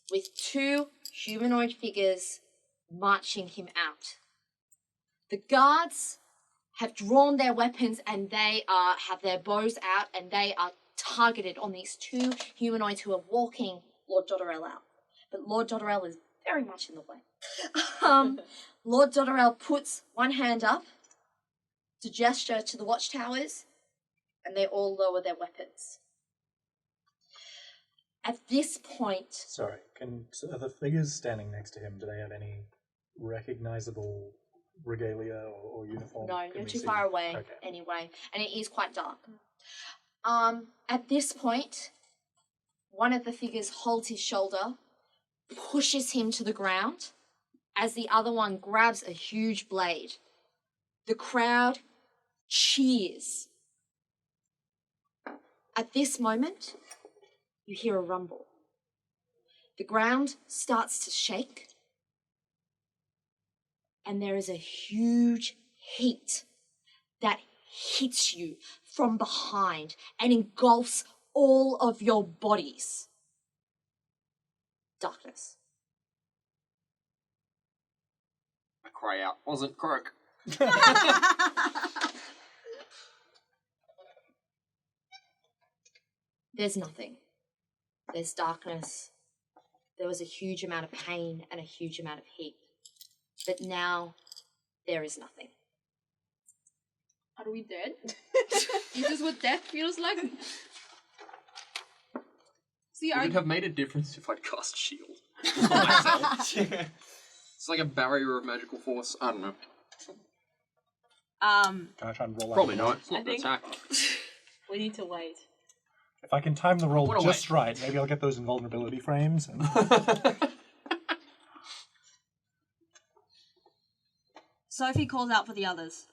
[SPEAKER 1] With 2 humanoid figures marching him out. The guards have drawn their weapons and they have their bows out, and they are targeted on these 2 humanoids who are walking Lord Dotterell out. But Lord Dotterell is very much in the way. Lord Dotterell puts one hand up to gesture to the watchtowers, and they all lower their weapons. At this point...
[SPEAKER 5] Sorry, are the figures standing next to him, do they have any recognizable regalia or uniform?
[SPEAKER 1] No,
[SPEAKER 5] Can
[SPEAKER 1] you're
[SPEAKER 5] we
[SPEAKER 1] too
[SPEAKER 5] see?
[SPEAKER 1] far away
[SPEAKER 5] Okay.
[SPEAKER 1] anyway, and it is quite dark. At this point, one of the figures holds his shoulder, pushes him to the ground, as the other one grabs a huge blade. The crowd cheers. At this moment, you hear a rumble. The ground starts to shake, and there is a huge heat that hits you from behind and engulfs all of your bodies. Darkness.
[SPEAKER 4] I cry out, wasn't Croak.
[SPEAKER 1] There's nothing. There's darkness. There was a huge amount of pain and a huge amount of heat. But now, there is nothing.
[SPEAKER 8] Are we dead? Is this what death feels like? See,
[SPEAKER 4] Would it have made a difference if I'd cast shield on myself? It's like a barrier of magical force. I don't know.
[SPEAKER 5] Can I try and roll
[SPEAKER 4] Probably
[SPEAKER 5] out?
[SPEAKER 4] not. It's not
[SPEAKER 2] I
[SPEAKER 4] an
[SPEAKER 2] think-
[SPEAKER 4] attack.
[SPEAKER 2] We need to wait.
[SPEAKER 5] If I can time the roll
[SPEAKER 4] What a
[SPEAKER 5] just right, maybe I'll get those invulnerability frames. And...
[SPEAKER 9] Sophie calls out for the others.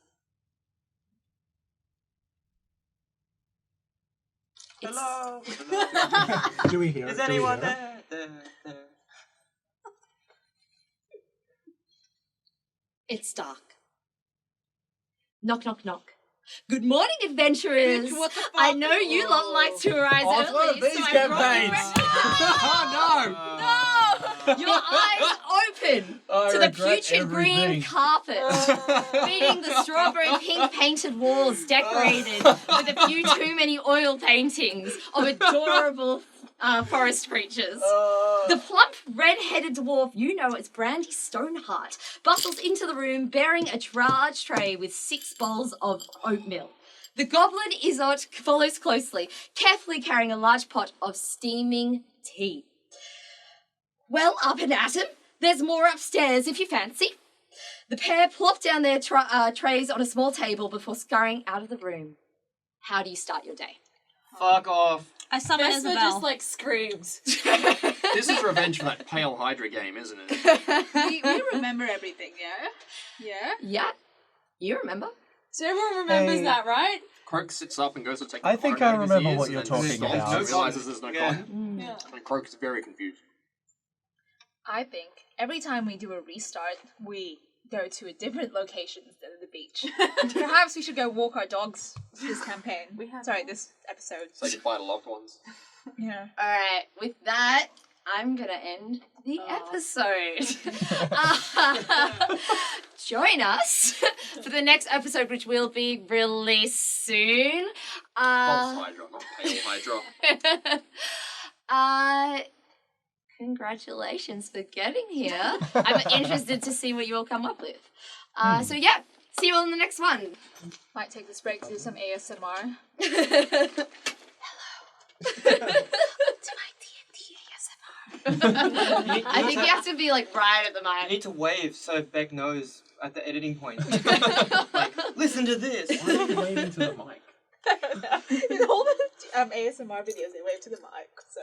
[SPEAKER 5] Hello! Do we hear it?
[SPEAKER 3] Is
[SPEAKER 5] Do we
[SPEAKER 3] anyone
[SPEAKER 5] hear it?
[SPEAKER 3] there?
[SPEAKER 1] It's dark. Knock, knock, knock. Good morning, adventurers.
[SPEAKER 7] What the fuck?
[SPEAKER 1] I know you lot like to rise
[SPEAKER 5] Oh, it's one
[SPEAKER 1] early,
[SPEAKER 5] of these
[SPEAKER 1] so I
[SPEAKER 5] campaigns.
[SPEAKER 1] brought you your eyes open
[SPEAKER 5] I
[SPEAKER 1] to the
[SPEAKER 5] regret
[SPEAKER 1] putrid green
[SPEAKER 5] everything.
[SPEAKER 1] carpet, meeting the strawberry pink painted walls decorated with a few too many oil paintings of adorable forest creatures. The plump, red-headed dwarf you know as Brandy Stoneheart bustles into the room bearing a large tray with 6 bowls of oatmeal. The goblin Izot follows closely, carefully carrying a large pot of steaming tea. Well, up and at 'em. There's more upstairs if you fancy. The pair plop down their trays on a small table before scurrying out of the room. How do you start your day?
[SPEAKER 3] Fuck off.
[SPEAKER 9] I summon
[SPEAKER 2] Vespa
[SPEAKER 9] Isabel.
[SPEAKER 2] just like screams.
[SPEAKER 4] This is revenge for that Pale Hydra game, isn't it?
[SPEAKER 7] We remember everything, yeah? Yeah?
[SPEAKER 1] Yeah, you remember.
[SPEAKER 2] So everyone remembers
[SPEAKER 5] Hey.
[SPEAKER 2] that, right?
[SPEAKER 4] Croak sits up and goes to take the
[SPEAKER 5] I think
[SPEAKER 4] cotton
[SPEAKER 5] I
[SPEAKER 4] out of his
[SPEAKER 5] remember
[SPEAKER 4] ears
[SPEAKER 5] what
[SPEAKER 4] and
[SPEAKER 5] you're
[SPEAKER 4] then
[SPEAKER 5] talking
[SPEAKER 4] stops
[SPEAKER 5] about.
[SPEAKER 4] and realizes there's no
[SPEAKER 3] Yeah.
[SPEAKER 4] cotton.
[SPEAKER 2] Yeah.
[SPEAKER 4] And Croak is very confused.
[SPEAKER 7] I think every time we do a restart, we go to a different location instead of the beach. Perhaps we should go walk our dogs this campaign. This episode.
[SPEAKER 4] Say goodbye to loved ones.
[SPEAKER 7] Yeah.
[SPEAKER 1] All right, with that, I'm going to end the episode. Join us for the next episode, which will be released soon.
[SPEAKER 4] False Hydra, not Pale Hydra.
[SPEAKER 1] Congratulations for getting here. I'm interested to see what you all come up with. So yeah, see you all in the next one.
[SPEAKER 7] Might take this break to do some ASMR.
[SPEAKER 1] I think you have to be like right at the
[SPEAKER 3] You
[SPEAKER 1] mic.
[SPEAKER 3] need to wave so Beck knows at the editing point. Like, listen to this.
[SPEAKER 4] Why are you waving to the mic?
[SPEAKER 7] In all the ASMR videos, they wave to the mic, so.